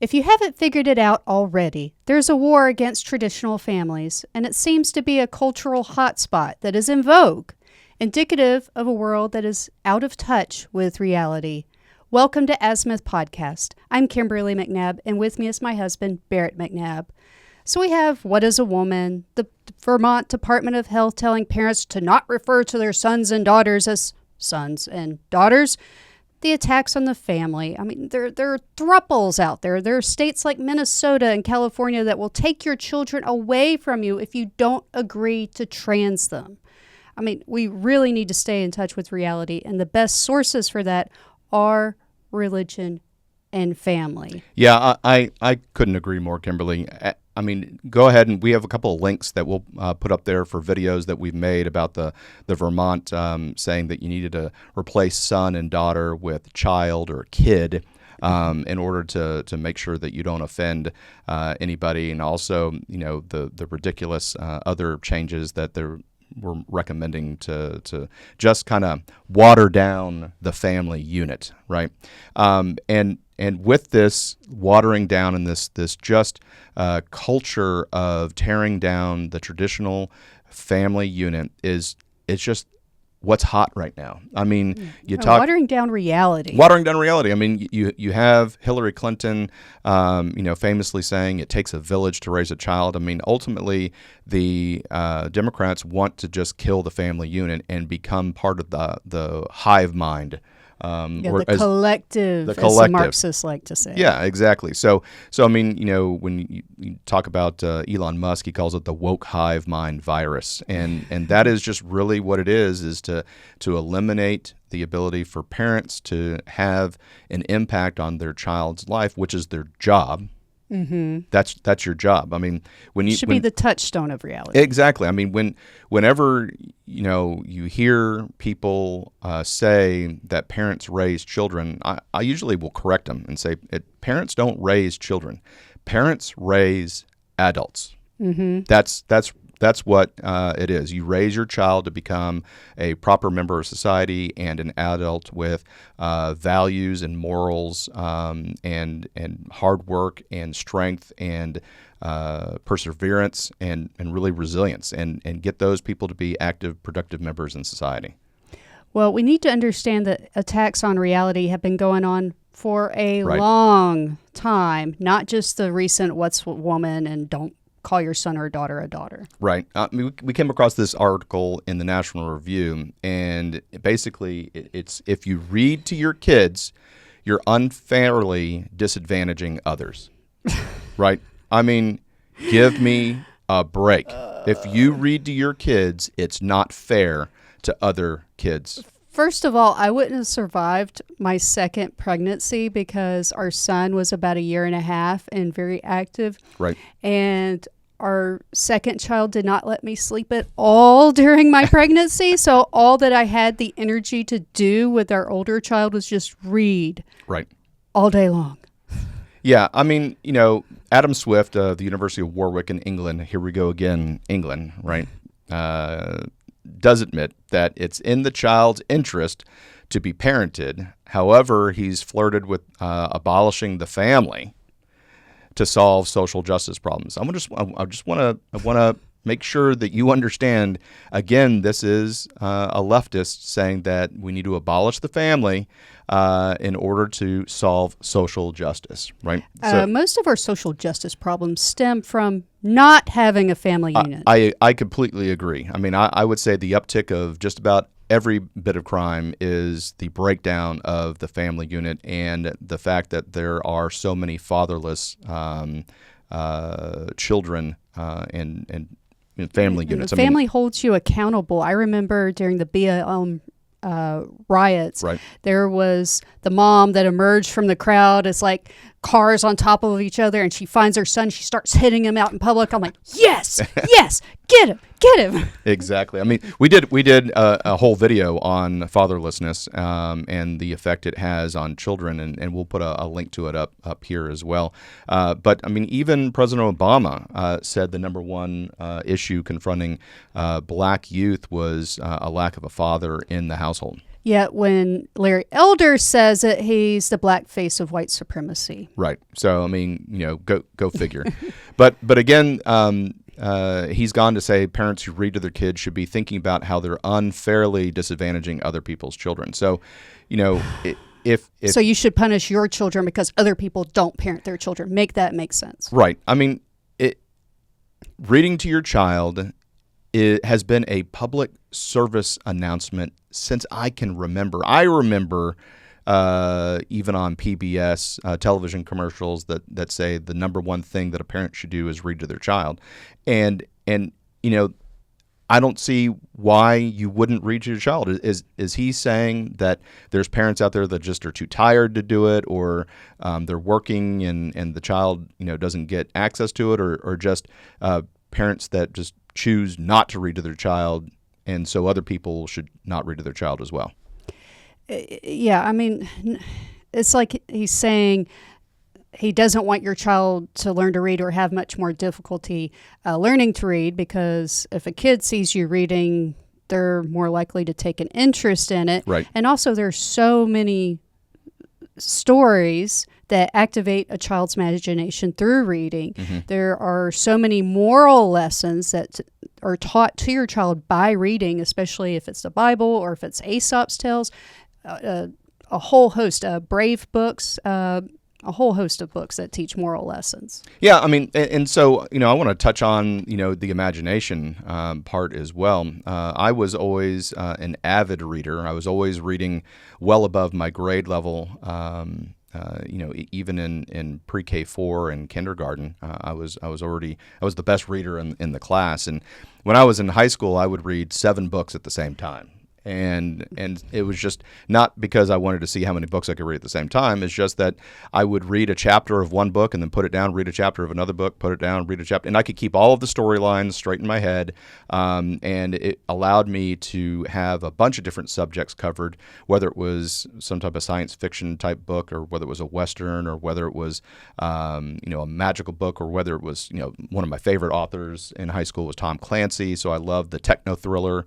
If you haven't figured it out already, there's a war against traditional families, and it seems to be a cultural hotspot that is in vogue, indicative of a world that is out of touch with reality. Welcome to Azimuth Podcast. I'm Kimberly McNabb, and with me is my husband, Barrett McNabb. So we have What is a Woman, the Vermont Department of Health telling parents to not refer to their sons and daughters as sons and daughters, the attacks on the family. I mean, there are thruples out there. There are states like Minnesota and California that will take your children away from you if you don't agree to trans them. I mean, we really need to stay in touch with reality, and the best sources for that are religion and family. Yeah, I couldn't agree more, Kimberly. I mean, go ahead, and we have a couple of links that we'll put up there for videos that we've made about the Vermont saying that you needed to replace son and daughter with child or kid in order to make sure that you don't offend anybody, and also, you know, the ridiculous other changes that we're recommending to just kind of water down the family unit, right? And with this watering down and this just culture of tearing down the traditional family unit it's just what's hot right now. I mean, watering down reality. Watering down reality. I mean, you have Hillary Clinton, famously saying it takes a village to raise a child. I mean, ultimately, the Democrats want to just kill the family unit and become part of the hive mind. The collective, as the Marxists like to say. Yeah, exactly. So I mean, you know, when you talk about Elon Musk, he calls it the woke hive mind virus, and that is just really what it is to eliminate the ability for parents to have an impact on their child's life, which is their job. Mm-hmm. That's your job. I mean, should be the touchstone of reality. Exactly. I mean, whenever you hear people say that parents raise children, I usually will correct them and say parents don't raise children. Parents raise adults. Mm-hmm. That's what it is. You raise your child to become a proper member of society and an adult with values and morals and hard work and strength and perseverance and really resilience and get those people to be active, productive members in society. Well, we need to understand that attacks on reality have been going on for a long time, not just the recent What's a Woman and don't call your son or daughter a daughter. Right. We came across this article in the National Review, and basically it's if you read to your kids, you're unfairly disadvantaging others. Right? I mean, give me a break. If you read to your kids, it's not fair to other kids. First of all, I wouldn't have survived my second pregnancy because our son was about a year and a half and very active. Right. And our second child did not let me sleep at all during my pregnancy. So all that I had the energy to do with our older child was just read. Right. All day long. Yeah. I mean, Adam Swift of the University of Warwick in England, here we go again, England, right? Does admit that it's in the child's interest to be parented. However, he's flirted with abolishing the family to solve social justice problems. I just want to make sure that you understand. Again, this is a leftist saying that we need to abolish the family in order to solve social justice. Right. Most of our social justice problems stem from not having a family unit. I completely agree. I mean, I would say the uptick of just about every bit of crime is the breakdown of the family unit and the fact that there are so many fatherless children and family units. The family holds you accountable. I remember during the BLM riots, there was the mom that emerged from the crowd. It's like cars on top of each other, and she finds her son. She starts hitting him out in public. I'm like, yes, get him. Exactly. I mean, we did a whole video on fatherlessness and the effect it has on children, and we'll put a link to it up here as well. But I mean, even President Obama said the number one issue confronting black youth was a lack of a father in the household. Yet when Larry Elder says it, he's the black face of white supremacy. Right. So, I mean, go figure. but again, he's gone to say parents who read to their kids should be thinking about how they're unfairly disadvantaging other people's children. So, if so you should punish your children because other people don't parent their children. Make that make sense. Right. I mean, reading to your child has been a public service announcement since I can remember. I remember even on PBS television commercials that say the number one thing that a parent should do is read to their child. And I don't see why you wouldn't read to your child. Is he saying that there's parents out there that just are too tired to do it, or they're working and the child doesn't get access to it, or just parents that just choose not to read to their child, and so other people should not read to their child as well? Yeah, I mean, it's like he's saying he doesn't want your child to learn to read or have much more difficulty learning to read, because if a kid sees you reading, they're more likely to take an interest in it. Right. And also there's so many stories that activate a child's imagination through reading. Mm-hmm. There are so many moral lessons that are taught to your child by reading, especially if it's the Bible or if it's Aesop's tales, a whole host of brave books, a whole host of books that teach moral lessons. Yeah, I mean, and so, I want to touch on, the imagination part as well. I was always an avid reader. I was always reading well above my grade level. Even in pre-K 4 and kindergarten, I was the best reader in the class. And when I was in high school, I would read 7 books at the same time. And it was just not because I wanted to see how many books I could read at the same time. It's just that I would read a chapter of one book and then put it down, read a chapter of another book, put it down, read a chapter. And I could keep all of the storylines straight in my head. And it allowed me to have a bunch of different subjects covered, whether it was some type of science fiction type book, or whether it was a Western, or whether it was, a magical book, or whether it was, one of my favorite authors in high school was Tom Clancy. So I loved the techno thriller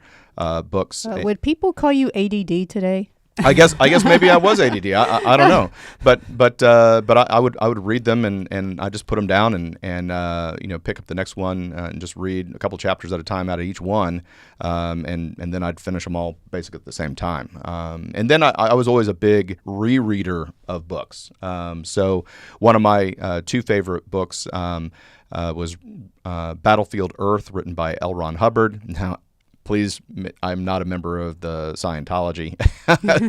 books. Would people call you ADD today? I guess maybe I was ADD. I don't know, but I would read them and I just put them down and pick up the next one and just read a couple chapters at a time out of each one, and then I'd finish them all basically at the same time. And then I was always a big rereader of books. So one of my 2 favorite books was Battlefield Earth, written by L. Ron Hubbard. Now, please, I'm not a member of the Scientology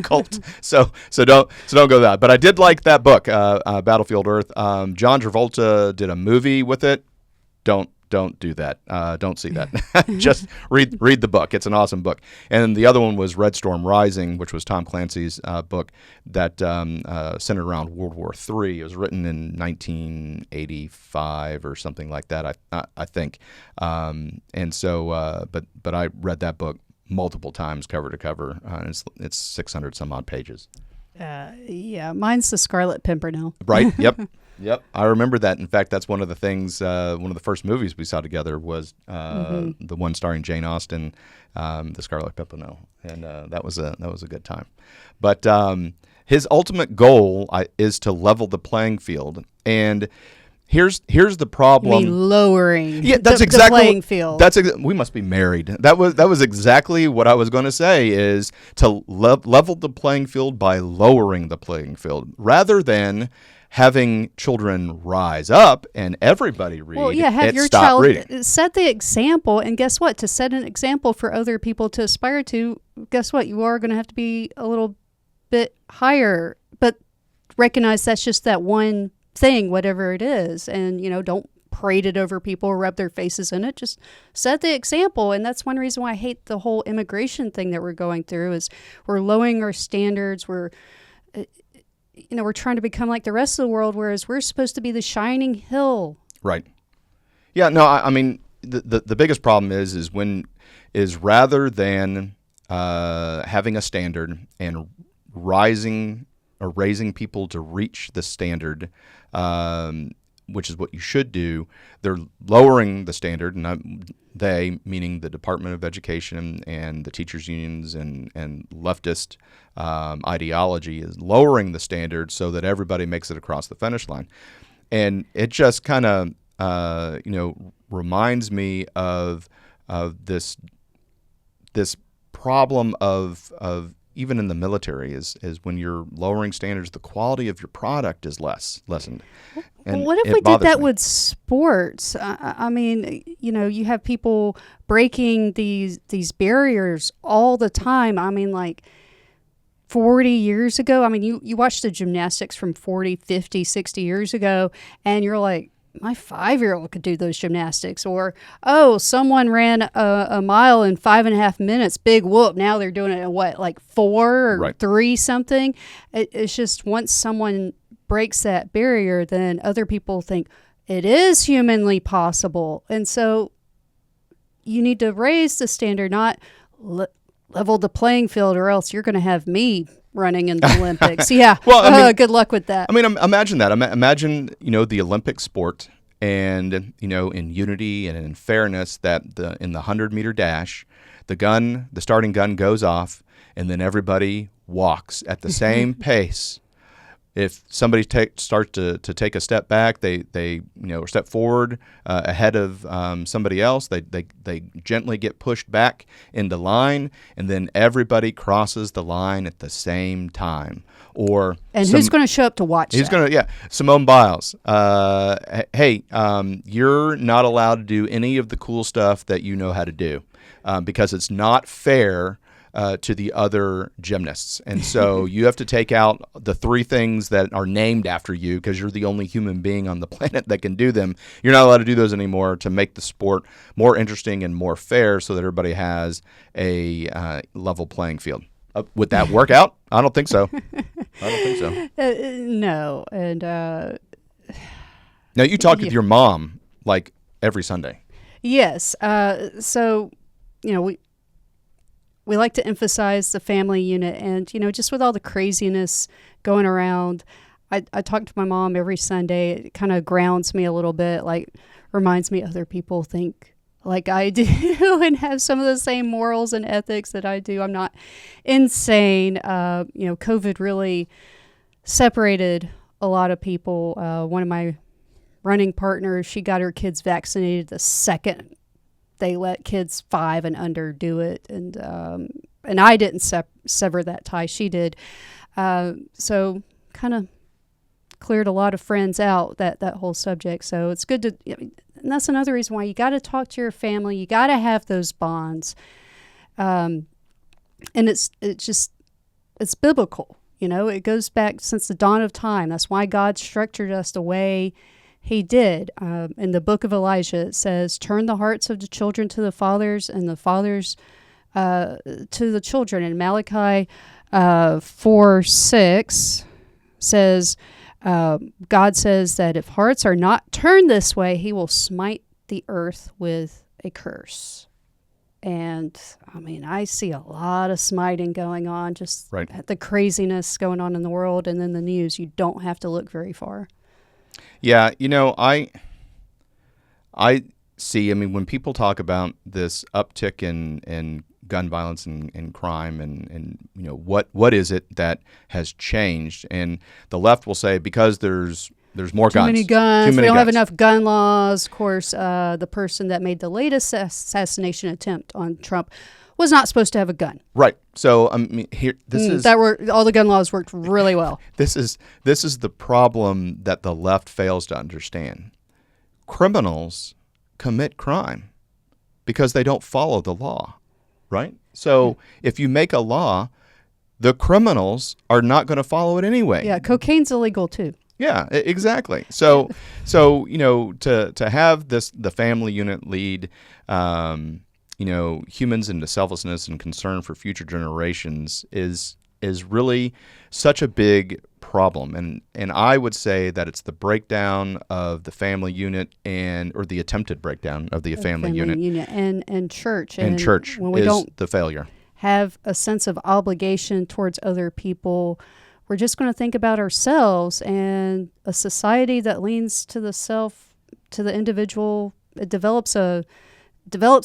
cult, so don't go that. But I did like that book, Battlefield Earth. John Travolta did a movie with it. Don't do that. Don't see that. Just read the book. It's an awesome book. And the other one was Red Storm Rising, which was Tom Clancy's book that centered around World War III. It was written in 1985 or something like that, I think. And so, but I read that book multiple times, cover to cover. It's 600 some odd pages. Yeah, mine's the Scarlet Pimpernel. Right. Yep. I remember that. In fact, that's one of the things, one of the first movies we saw together was the one starring Jane Austen, The Scarlet Pimpernel. And that was a good time. But his ultimate goal is to level the playing field. And here's the problem. You mean lowering that's the exactly playing field. We must be married. That was exactly what I was going to say, is to level the playing field by lowering the playing field, rather than having children rise up and everybody read. Well, yeah, have your child set the example, and guess what? To set an example for other people to aspire to, guess what? You are going to have to be a little bit higher, but recognize that's just that one thing, whatever it is, and don't parade it over people or rub their faces in it. Just set the example. And that's one reason why I hate the whole immigration thing that we're going through, is we're lowering our standards. We're trying to become like the rest of the world, whereas we're supposed to be the shining hill. Right. Yeah, no, I mean, the biggest problem is rather than having a standard and raising people to reach the standard, which is what you should do, they're lowering the standard, and they, meaning the Department of Education and the teachers unions and leftist ideology, is lowering the standard so that everybody makes it across the finish line. And it just kind of reminds me of this problem of even in the military is when you're lowering standards, the quality of your product is lessened. And what if we did that with sports? I mean, you have people breaking these barriers all the time. I mean, like 40 years ago, I mean, you watch the gymnastics from 40, 50, 60 years ago, and you're like, my 5-year-old could do those gymnastics. Or, oh, someone ran a mile in 5.5 minutes. Big whoop. Now they're doing it in what, like 4 or 3 something? It's just once someone breaks that barrier, then other people think it is humanly possible. And so you need to raise the standard, not level the playing field, or else you're going to have me running in the Olympics. Yeah. Well, good luck with that. I mean, imagine that. Imagine, the Olympic sport, and, in unity and in fairness, that in the 100-meter dash, the starting gun goes off, and then everybody walks at the same pace. If somebody starts to take a step back, they step forward ahead of somebody else. They gently get pushed back into line, and then everybody crosses the line at the same time. Who's going to show up to watch? Simone Biles. Hey, you're not allowed to do any of the cool stuff that you know how to do because it's not fair to the other gymnasts. And so you have to take out the 3 things that are named after you because you're the only human being on the planet that can do them. You're not allowed to do those anymore to make the sport more interesting and more fair so that everybody has a level playing field. Would that work out? I don't think so. No. And now you talk with your mom like every Sunday. Yes. So, we like to emphasize the family unit, and, just with all the craziness going around, I talk to my mom every Sunday. It kind of grounds me a little bit, like reminds me other people think like I do and have some of the same morals and ethics that I do. I'm not insane. COVID really separated a lot of people. One of my running partners, she got her kids vaccinated the second they let kids 5 and under do it, and I didn't sever that tie. She did. So kind of cleared a lot of friends out, that whole subject. So it's good to, and that's another reason why you got to talk to your family. You got to have those bonds, and it's biblical. It goes back since the dawn of time. That's why God structured us the way He did. In the book of Elijah, it says, turn the hearts of the children to the fathers and the fathers to the children. And Malachi 4:6 says, God says that if hearts are not turned this way, He will smite the earth with a curse. And, I mean, I see a lot of smiting going on, just the craziness going on in the world and in the news. You don't have to look very far. Yeah, I see, when people talk about this uptick in gun violence and crime and what is it that has changed? And the left will say because there's more guns. Too many guns. We don't have enough gun laws. Of course, the person that made the latest assassination attempt on Trump was not supposed to have a gun. Right. So here all the gun laws worked really well. This is the problem that the left fails to understand. Criminals commit crime because they don't follow the law, right? So if you make a law, the criminals are not going to follow it anyway. Yeah, cocaine's illegal too. Yeah, exactly. So to have the family unit lead humans into selflessness and concern for future generations is really such a big problem. And I would say that it's the breakdown of the family unit or the attempted breakdown of the family unit. And church. And church when we don't the failure. Have a sense of obligation towards other people, we're just going to think about ourselves, and a society that leans to the self, to the individual, it develops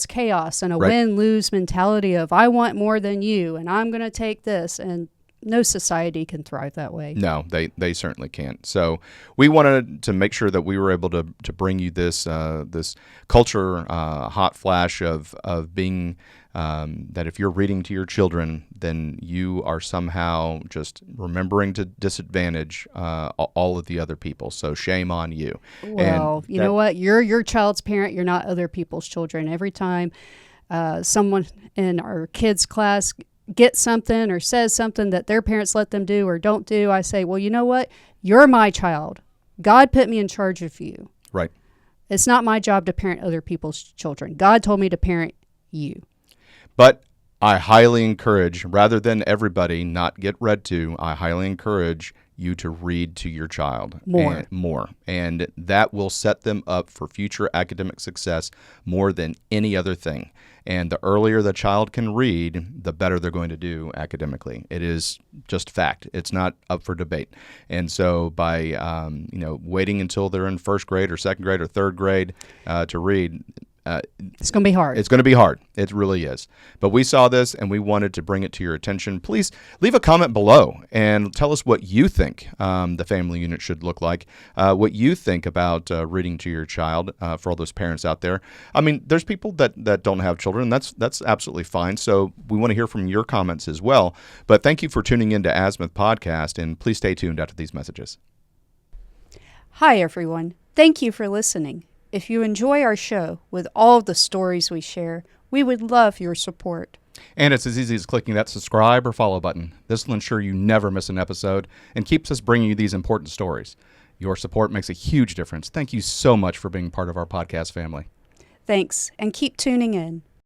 chaos and a Right. win-lose mentality of I want more than you and I'm going to take this, and no society can thrive that way. No, they certainly can't. So we wanted to make sure that we were able to bring you this this culture hot flash of being that if you're reading to your children, then you are somehow just remembering to disadvantage all of the other people. So shame on you. Well, you know what? You're your child's parent. You're not other people's children. Every time someone in our kids' class gets something or says something that their parents let them do or don't do, I say, well, you know what? You're my child. God put me in charge of you. Right. It's not my job to parent other people's children. God told me to parent you. But I highly encourage, rather than everybody not get read to, I highly encourage you to read to your child more. And that will set them up for future academic success more than any other thing. And the earlier the child can read, the better they're going to do academically. It is just fact. It's not up for debate. And so by waiting until they're in first grade or second grade or third grade to read, it's going to be hard. It's going to be hard. It really is. But we saw this and we wanted to bring it to your attention. Please leave a comment below and tell us what you think the family unit should look like, what you think about reading to your child for all those parents out there. I mean, there's people that don't have children. That's absolutely fine. So we want to hear from your comments as well. But thank you for tuning in to Azimuth Podcast, and please stay tuned after these messages. Hi, everyone. Thank you for listening. If you enjoy our show with all the stories we share, we would love your support. And it's as easy as clicking that subscribe or follow button. This will ensure you never miss an episode and keeps us bringing you these important stories. Your support makes a huge difference. Thank you so much for being part of our podcast family. Thanks, and keep tuning in.